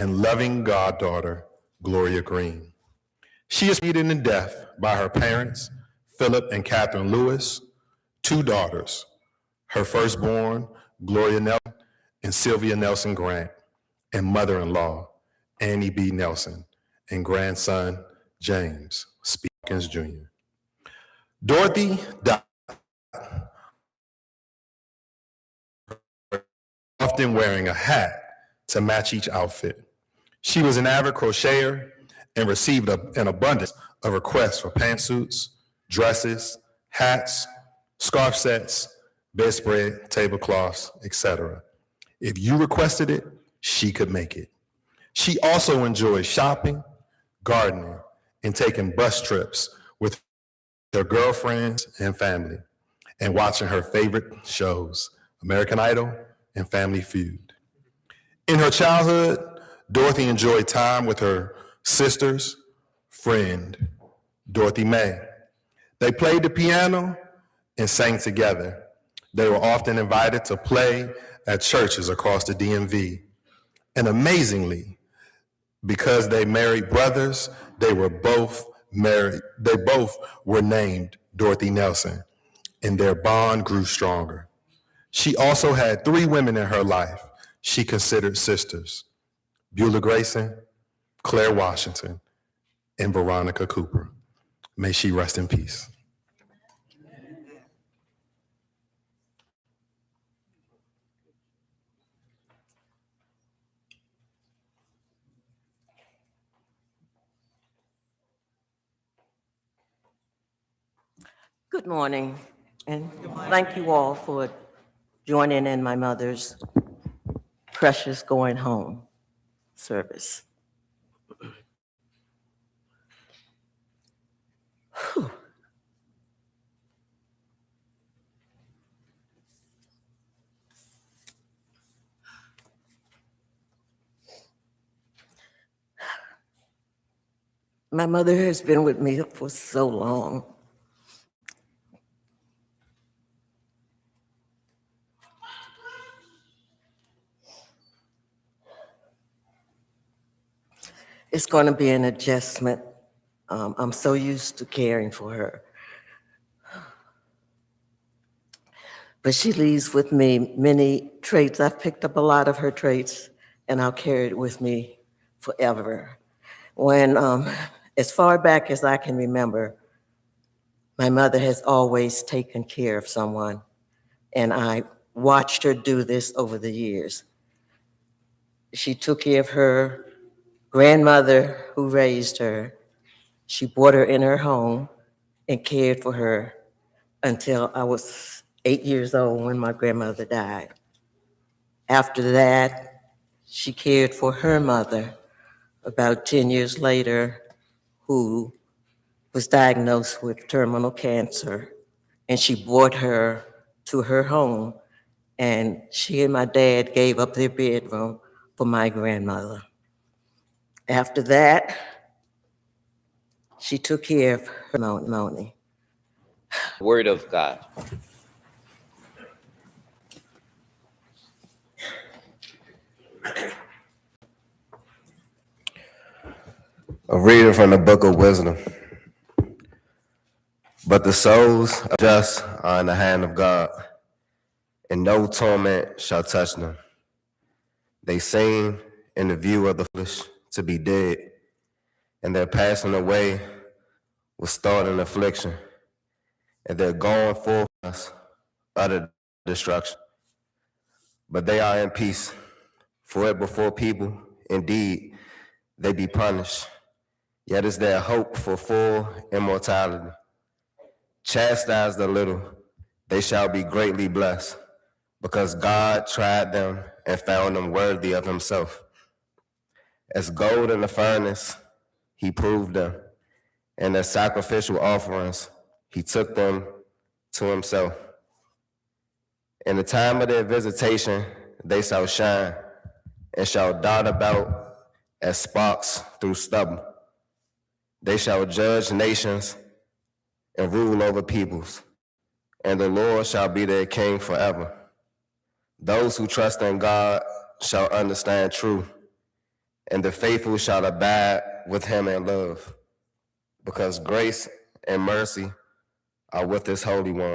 and loving goddaughter, Gloria Green. She is succeeded in death by her parents, Philip and Catherine Lewis, two daughters, her firstborn, Gloria Nelson, and Sylvia Nelson Grant, and mother-in-law, Annie B. Nelson, and grandson, James Speakins Jr. Dorothy died often wearing a hat to match each outfit. She was an avid crocheter and received an abundance of requests for pantsuits, dresses, hats, scarf sets, bedspread, tablecloths, etc. If you requested it, she could make it. She also enjoyed shopping, gardening, and taking bus trips with her girlfriends and family, and watching her favorite shows, American Idol and Family Feud. In her childhood, Dorothy enjoyed time with her sister's friend, Dorothy May. They played the piano and sang together. They were often invited to play at churches across the DMV. And amazingly, because they married brothers, they both were named Dorothy Nelson, and their bond grew stronger. She also had three women in her life she considered sisters: Beulah Grayson, Claire Washington, and Veronica Cooper. May she rest in peace. Good morning, and thank you all for joining in my mother's precious going home service. Whew. My mother has been with me for so long. It's going to be an adjustment. I'm so used to caring for her. But she leaves with me many traits. I've picked up a lot of her traits, and I'll carry it with me forever. When, as far back as I can remember, my mother has always taken care of someone, and I watched her do this over the years. She took care of her grandmother who raised her. She brought her in her home and cared for her until I was 8 years old when my grandmother died. After that, she cared for her mother about 10 years later, who was diagnosed with terminal cancer, and she brought her to her home, and she and my dad gave up their bedroom for my grandmother. After that, she took care of her Moni. Word of God. A reading from the Book of Wisdom. But the souls of the just are in the hand of God, and no torment shall touch them. They seem, in the view of the foolish, to be dead, and their passing away was thought in affliction, and their going forth us utter destruction. But they are in peace, for it before people, indeed, they be punished. Yet is there hope for full immortality. Chastised a little, they shall be greatly blessed, because God tried them and found them worthy of himself. As gold in the furnace, he proved them, and as sacrificial offerings, he took them to himself. In the time of their visitation, they shall shine and shall dart about as sparks through stubble. They shall judge nations and rule over peoples, and the Lord shall be their king forever. Those who trust in God shall understand truth, and the faithful shall abide with him in love, because grace and mercy are with this Holy One.